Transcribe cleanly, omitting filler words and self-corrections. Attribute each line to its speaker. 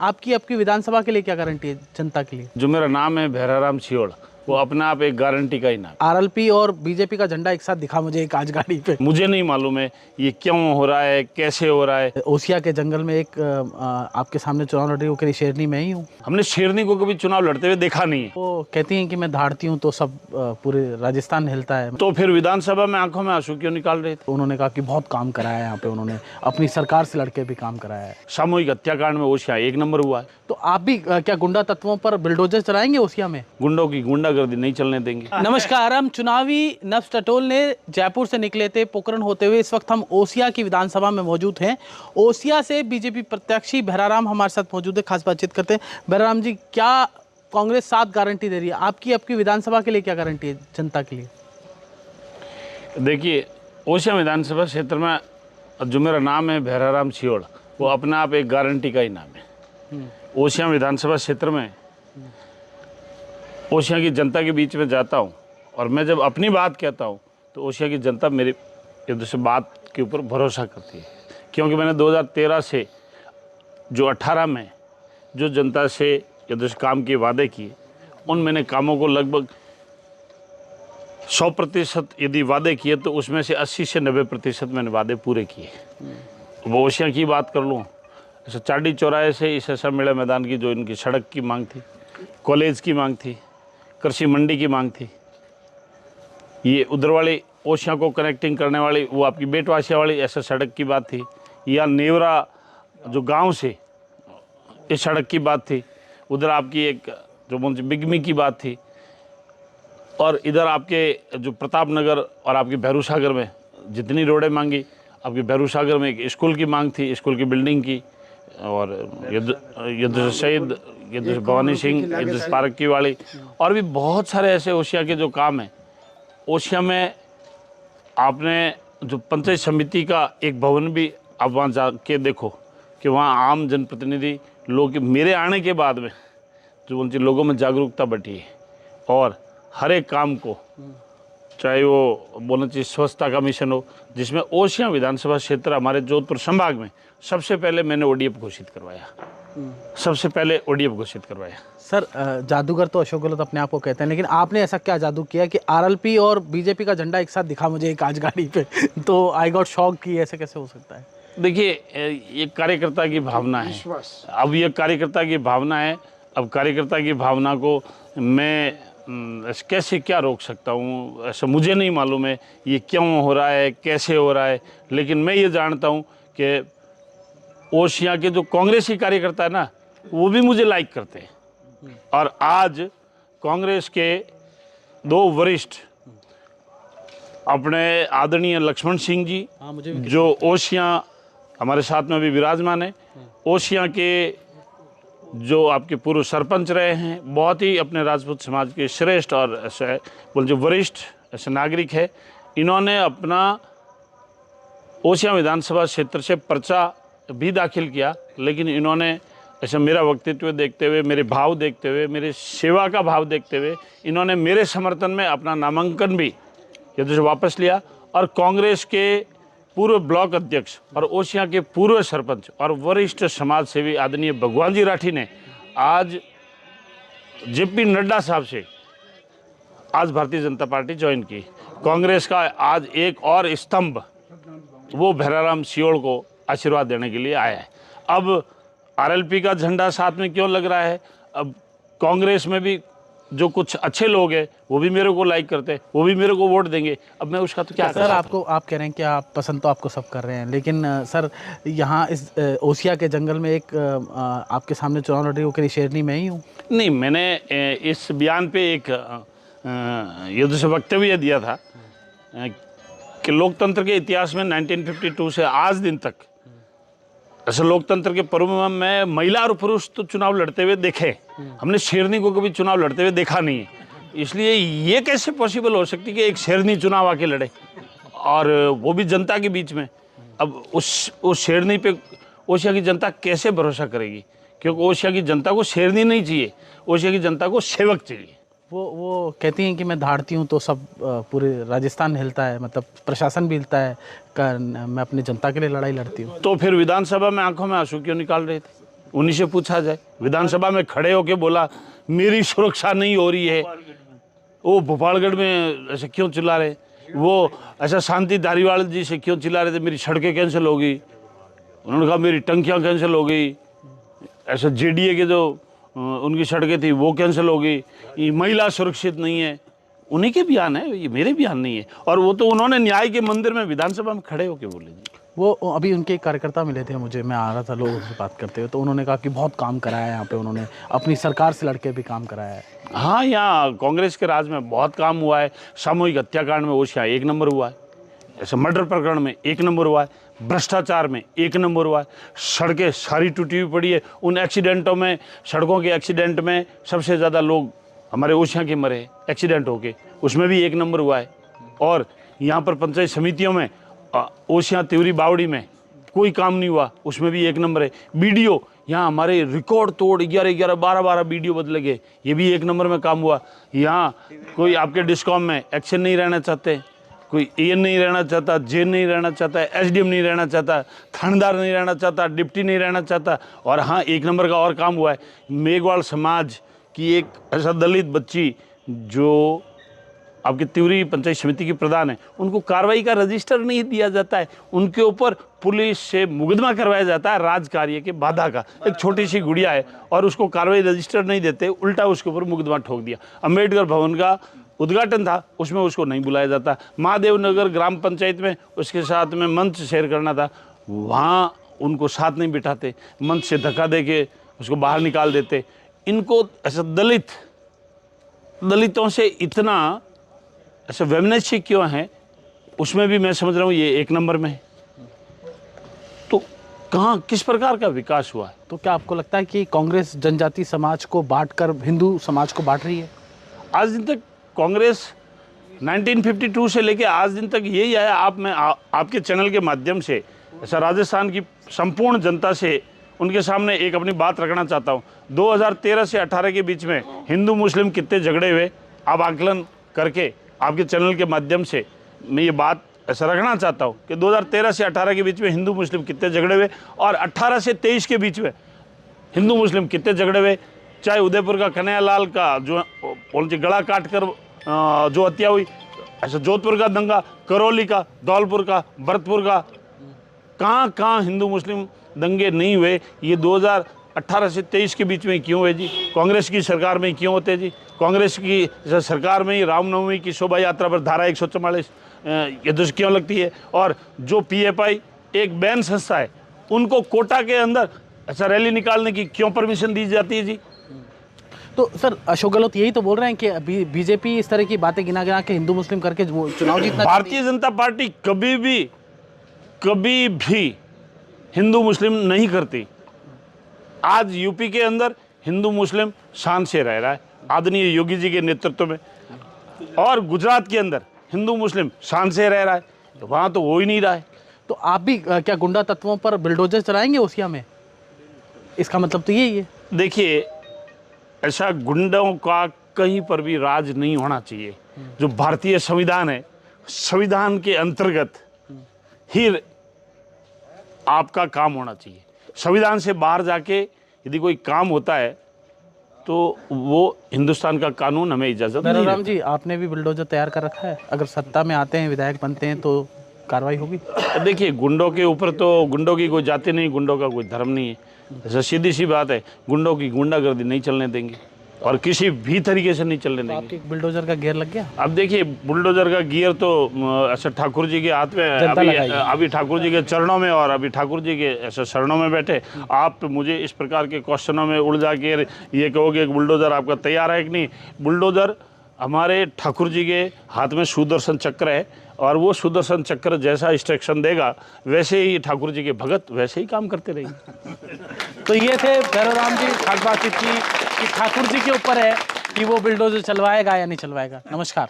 Speaker 1: आपकी आपकी विधानसभा के लिए क्या गारंटी है जनता के लिए?
Speaker 2: जो मेरा नाम है भैराराम सियोड़, वो अपने आप एक गारंटी का ही नाम।
Speaker 1: आरएलपी और बीजेपी का झंडा एक साथ दिखा मुझे एक आज गाड़ी पे।
Speaker 2: मुझे नहीं मालूम है ये क्यों हो रहा है, कैसे हो रहा है।
Speaker 1: ओसिया के जंगल में एक आपके सामने चुनाव लड़ रही, वो कह रही शेरनी मैं ही हूँ।
Speaker 2: हमने शेरनी को कभी चुनाव लड़ते हुए देखा नहीं है।
Speaker 1: वो कहती हैं कि मैं धाड़ती हूँ तो सब पूरे राजस्थान हिलता है।
Speaker 2: तो फिर विधानसभा में आंखों में आंसू क्यों निकाल रहे थे?
Speaker 1: उन्होंने कहा कि बहुत काम कराया है यहाँ पे, उन्होंने अपनी सरकार से लड़के भी काम कराया है।
Speaker 2: सामूहिक हत्याकांड में ओसिया 1 नंबर हुआ है।
Speaker 1: तो आप भी क्या गुंडा तत्वों पर बिल्डोजर चलाएंगे ओसिया में?
Speaker 2: गुंडों की गुंडागर्दी नहीं चलने देंगे।
Speaker 1: नमस्कार, हम चुनावी नब्ज टटोलने जयपुर से निकले थे पोखरण होते हुए। इस वक्त हम ओसिया की विधानसभा में मौजूद हैं। ओसिया से बीजेपी प्रत्याशी भैराराम हमारे साथ मौजूद है, खास बातचीत करते हैं। भैराराम जी, क्या कांग्रेस 7 गारंटी दे रही है, आपकी आपकी विधानसभा के लिए क्या गारंटी है जनता के लिए?
Speaker 2: देखिए, ओसिया विधानसभा क्षेत्र में जो मेरा नाम है भैराराम सियोड़, वो अपने आप एक गारंटी का ही नाम है। ओसिया विधानसभा क्षेत्र में ओसिया की जनता के बीच में जाता हूँ और मैं जब अपनी बात कहता हूँ तो ओसिया की जनता मेरी एक दूसरे बात के ऊपर भरोसा करती है, क्योंकि मैंने 2013 से जो 18 में जो जनता से एक दूसरे काम के वादे किए, उन मैंने कामों को लगभग 100% यदि वादे किए तो उसमें से 80 से 90% मैंने वादे पूरे किए। वो ओसिया की बात कर लूँ, ऐसे चाटी चौराहे से इस ऐसा मेला मैदान की जो इनकी सड़क की मांग थी, कॉलेज की मांग थी, कृषि मंडी की मांग थी, ये उधर वाली ओसिया को कनेक्टिंग करने वाली वो आपकी बेटवासिया वाली ऐसा सड़क की बात थी, या नेवरा जो गांव से इस सड़क की बात थी, उधर आपकी एक जो बिगमी की बात थी, और इधर आपके जो प्रताप नगर और आपकी भैरू सागर में जितनी रोडें मांगी, आपकी भैरू सागर में एक स्कूल की मांग थी, स्कूल की बिल्डिंग की, और युद्ध शहीद युद्ध भवानी सिंह युद्ध पार्क की वाली, और भी बहुत सारे ऐसे ओसिया के जो काम हैं। ओसिया में आपने जो पंचायत समिति का एक भवन भी आप वहाँ जाके देखो कि वहाँ आम जनप्रतिनिधि लोग, मेरे आने के बाद में जो उनकी लोगों में जागरूकता बढ़ी है, और हर एक काम को, चाहे वो बोलना चाहिए स्वच्छता का मिशन हो, जिसमें ओसिया विधानसभा क्षेत्र हमारे जोधपुर संभाग में सबसे पहले मैंने ओडीएफ घोषित करवाया, सबसे पहले ओडीएफ घोषित करवाया।
Speaker 1: सर, जादूगर तो अशोक गहलोत अपने आप को कहते हैं, लेकिन आपने ऐसा क्या जादू किया कि आरएलपी और बीजेपी का झंडा एक साथ दिखा मुझे एक आज गाड़ी पे? तो आई गॉट शॉक की ऐसे कैसे हो सकता है?
Speaker 2: देखिए, ये कार्यकर्ता की भावना है। अब ये कार्यकर्ता की भावना है, अब कार्यकर्ता की भावना को मैं कैसे क्या रोक सकता हूँ, ऐसा मुझे नहीं मालूम है ये क्यों हो रहा है, कैसे हो रहा है। लेकिन मैं ये जानता हूँ कि ओसिया के जो कांग्रेसी कार्यकर्ता है ना, वो भी मुझे लाइक करते हैं। और आज कांग्रेस के 2 वरिष्ठ अपने आदरणीय लक्ष्मण सिंह जी, जो ओसिया हमारे साथ में भी विराजमान है, ओसिया के जो आपके पूर्व सरपंच रहे हैं, बहुत ही अपने राजपूत समाज के श्रेष्ठ और ऐसे बोल जो वरिष्ठ ऐसे नागरिक है, इन्होंने अपना ओसिया विधानसभा क्षेत्र से पर्चा भी दाखिल किया। लेकिन इन्होंने ऐसे मेरा व्यक्तित्व देखते हुए, मेरे भाव देखते हुए, मेरे सेवा का भाव देखते हुए, इन्होंने मेरे समर्थन में अपना नामांकन भी यदि से वापस लिया। और कांग्रेस के पूर्व ब्लॉक अध्यक्ष और ओसिया के पूर्व सरपंच और वरिष्ठ समाज सेवी आदरणीय भगवान जी राठी ने आज जेपी नड्डा साहब से आज भारतीय जनता पार्टी ज्वाइन की। कांग्रेस का आज एक और स्तंभ वो भैराराम सियोड़ को आशीर्वाद देने के लिए आया है। अब आरएलपी का झंडा साथ में क्यों लग रहा है? अब कांग्रेस में भी जो कुछ अच्छे लोग हैं वो भी मेरे को लाइक करते हैं, वो भी मेरे को वोट देंगे। अब मैं उसका तो क्या
Speaker 1: सर, आपको आप कह रहे हैं कि आप पसंद तो आपको सब कर रहे हैं, लेकिन सर यहाँ इस ओसिया के जंगल में एक आपके सामने चुनाव लड़ रही, वो कह रही शेरनी मैं ही हूँ।
Speaker 2: नहीं, मैंने इस बयान पे एक युद्ध से वक्तव्य दिया था कि लोकतंत्र के इतिहास में 1952 से आज दिन तक ऐसे लोकतंत्र के पर्व में महिला और पुरुष तो चुनाव लड़ते हुए देखे, हमने शेरनी को कभी चुनाव लड़ते हुए देखा नहीं है। इसलिए ये कैसे पॉसिबल हो सकती कि एक शेरनी चुनाव आके लड़े, और वो भी जनता के बीच में? अब उस शेरनी पे ओसिया की जनता कैसे भरोसा करेगी? क्योंकि ओसिया की जनता को शेरनी नहीं चाहिए, ओसिया की जनता को सेवक चाहिए।
Speaker 1: वो कहती हैं कि मैं धाड़ती हूँ तो सब पूरे राजस्थान हिलता है, मतलब प्रशासन भी हिलता है, मैं अपनी जनता के लिए लड़ाई लड़ती हूँ।
Speaker 2: तो फिर विधानसभा में आंखों में आंसू क्यों निकाल रहे थे? उन्हीं से पूछा जाए। विधानसभा में खड़े होके बोला मेरी सुरक्षा नहीं हो रही है, वो भोपालगढ़ में ऐसे क्यों चिल्ला रहे, वो ऐसा शांति धारीवाल जी से क्यों चिल्ला रहे थे मेरी सड़कें कैंसिल हो गई, उन्होंने कहा मेरी टंकियां कैंसिल हो गई, ऐसा जेडीए के जो उनकी सड़कें थी वो कैंसिल हो गई, ये महिला सुरक्षित नहीं है। उन्हीं के बयान है, ये मेरे बयान नहीं है। और वो तो उन्होंने न्याय के मंदिर में विधानसभा में खड़े होके बोले जी।
Speaker 1: वो अभी उनके एक कार्यकर्ता मिले थे मुझे, मैं आ रहा था लोगों से बात करते हुए, तो उन्होंने कहा कि बहुत काम कराया है यहाँ पे, उन्होंने अपनी सरकार से लड़के भी काम कराया है।
Speaker 2: हाँ, यहाँ कांग्रेस के राज में बहुत काम हुआ है। सामूहिक हत्याकांड में ओसियां 1 नंबर हुआ है, ऐसे मर्डर प्रकरण में 1 नंबर हुआ है, भ्रष्टाचार में 1 नंबर हुआ है, सड़कें सारी टूटी हुई पड़ी है। उन एक्सीडेंटों में, सड़कों के एक्सीडेंट में सबसे ज़्यादा लोग हमारे ओसियां के मरे एक्सीडेंट होके, उसमें भी 1 नंबर हुआ है। और यहाँ पर पंचायत समितियों में ओसियां तिवरी बावड़ी में कोई काम नहीं हुआ, उसमें भी 1 नंबर है। बीडीओ यहाँ हमारे रिकॉर्ड तोड़ 11-11, 12-12 बीडीओ बदले गए, ये भी 1 नंबर में काम हुआ। यहाँ कोई आपके डिस्कॉम में एक्शन नहीं रहना चाहते, कोई एएन नहीं रहना चाहता, जेन नहीं रहना चाहता, एसडीएम नहीं रहना चाहता, थानेदार नहीं रहना चाहता, डिप्टी नहीं रहना चाहता। और हाँ, 1 नंबर का और काम हुआ है, मेघवाल समाज की एक ऐसा दलित बच्ची जो आपकी तिवरी पंचायत समिति की प्रधान है, उनको कार्रवाई का रजिस्टर नहीं दिया जाता है, उनके ऊपर पुलिस से मुकदमा करवाया जाता है राज कार्य के बाधा का। एक छोटी सी गुड़िया है और उसको कार्रवाई रजिस्टर नहीं देते, उल्टा उसके ऊपर मुकदमा ठोक दिया। अम्बेडकर भवन का उद्घाटन था, उसमें उसको नहीं बुलाया जाता। महादेव नगर ग्राम पंचायत में उसके साथ में मंच शेयर करना था, वहाँ उनको साथ नहीं बिठाते, मंच से धक्का दे के उसको बाहर निकाल देते। इनको ऐसा दलितों से इतना ऐसा वेमनसी क्यों है, उसमें भी मैं समझ रहा हूँ ये 1 नंबर में है। तो कहाँ किस प्रकार का विकास हुआ है?
Speaker 1: तो क्या आपको लगता है कि कांग्रेस जनजाति समाज को बांटकर हिंदू समाज को बांट रही है?
Speaker 2: आज दिन तक कांग्रेस 1952 से लेके आज दिन तक यही आया। आपके चैनल के माध्यम से ऐसा राजस्थान की संपूर्ण जनता से उनके सामने एक अपनी बात रखना चाहता हूँ। 2013 से 18 के बीच में हिंदू मुस्लिम कितने झगड़े हुए, आप आकलन करके आपके चैनल के माध्यम से मैं ये बात ऐसा रखना चाहता हूँ कि 2013 से 18 के बीच में हिंदू मुस्लिम कितने झगड़े हुए, और 18 से 23 के बीच में हिंदू मुस्लिम कितने झगड़े हुए। चाहे उदयपुर का कन्हैयालाल का जो गला काट कर जो हत्या हुई, ऐसा जोधपुर का दंगा, करौली का, धौलपुर का, भरतपुर का, कहाँ हिंदू मुस्लिम दंगे नहीं हुए? ये 2018 से 23 के बीच में क्यों हुए जी? कांग्रेस की सरकार में क्यों होते जी? कांग्रेस की सरकार में ही रामनवमी की शोभा यात्रा पर धारा 144 ये क्यों लगती है? और जो पीएफआई एक बैन संस्था है, उनको कोटा के अंदर ऐसा रैली निकालने की क्यों परमिशन दी जाती है जी?
Speaker 1: तो सर, अशोक गहलोत यही तो बोल रहे हैं कि बीजेपी इस तरह की बातें गिना के हिंदू मुस्लिम करके चुनाव जीतना।
Speaker 2: भारतीय जनता पार्टी कभी भी हिंदू मुस्लिम नहीं करती। आज यूपी के अंदर हिंदू मुस्लिम शान से रह रहा है आदरणीय योगी जी के नेतृत्व में, और गुजरात के अंदर हिंदू मुस्लिम शान से रह रहा है, तो वहाँ तो हो ही नहीं रहा है।
Speaker 1: तो आप भी क्या गुंडा तत्वों पर बिल्डोजर चलाएंगे ओसिया में? इसका मतलब तो यही है।
Speaker 2: देखिए, ऐसा गुंडों का कहीं पर भी राज नहीं होना चाहिए। जो भारतीय संविधान है, संविधान के अंतर्गत ही आपका काम होना चाहिए। संविधान से बाहर जाके यदि कोई काम होता है तो वो हिंदुस्तान का कानून हमें इजाज़त नहीं देता।
Speaker 1: राम जी, आपने भी बुलडोजर तैयार कर रखा है, अगर सत्ता में आते हैं, विधायक बनते हैं तो कार्रवाई होगी?
Speaker 2: देखिए, गुंडों के ऊपर तो गुंडों की कोई जाति नहीं, गुंडों का कोई धर्म नहीं है। जैसे सीधी सी बात है, गुंडों की गुंडागर्दी नहीं चलने देंगे और किसी भी तरीके से नहीं चलने देंगे।
Speaker 1: आपके बुलडोजर का गियर लग गया?
Speaker 2: अब देखिए, बुलडोजर का गियर तो ऐसा ठाकुर जी के हाथ में, अभी ठाकुर जी के चरणों में, और अभी ठाकुर जी के ऐसे शरणों में बैठे। आप मुझे इस प्रकार के क्वेश्चनों में उलझा के ये कहोगे कि बुलडोजर आपका तैयार है कि नहीं। बुलडोजर हमारे ठाकुर जी के हाथ में सुदर्शन चक्र है, और वो सुदर्शन चक्र जैसा इंस्ट्रक्शन देगा वैसे ही ठाकुर जी के भगत वैसे ही काम करते रहेंगे।
Speaker 1: तो ये थे भैरव राम जी, खास बातचीत की कि ठाकुर जी के ऊपर है कि वो बुलडोजर चलवाएगा या नहीं चलवाएगा। नमस्कार।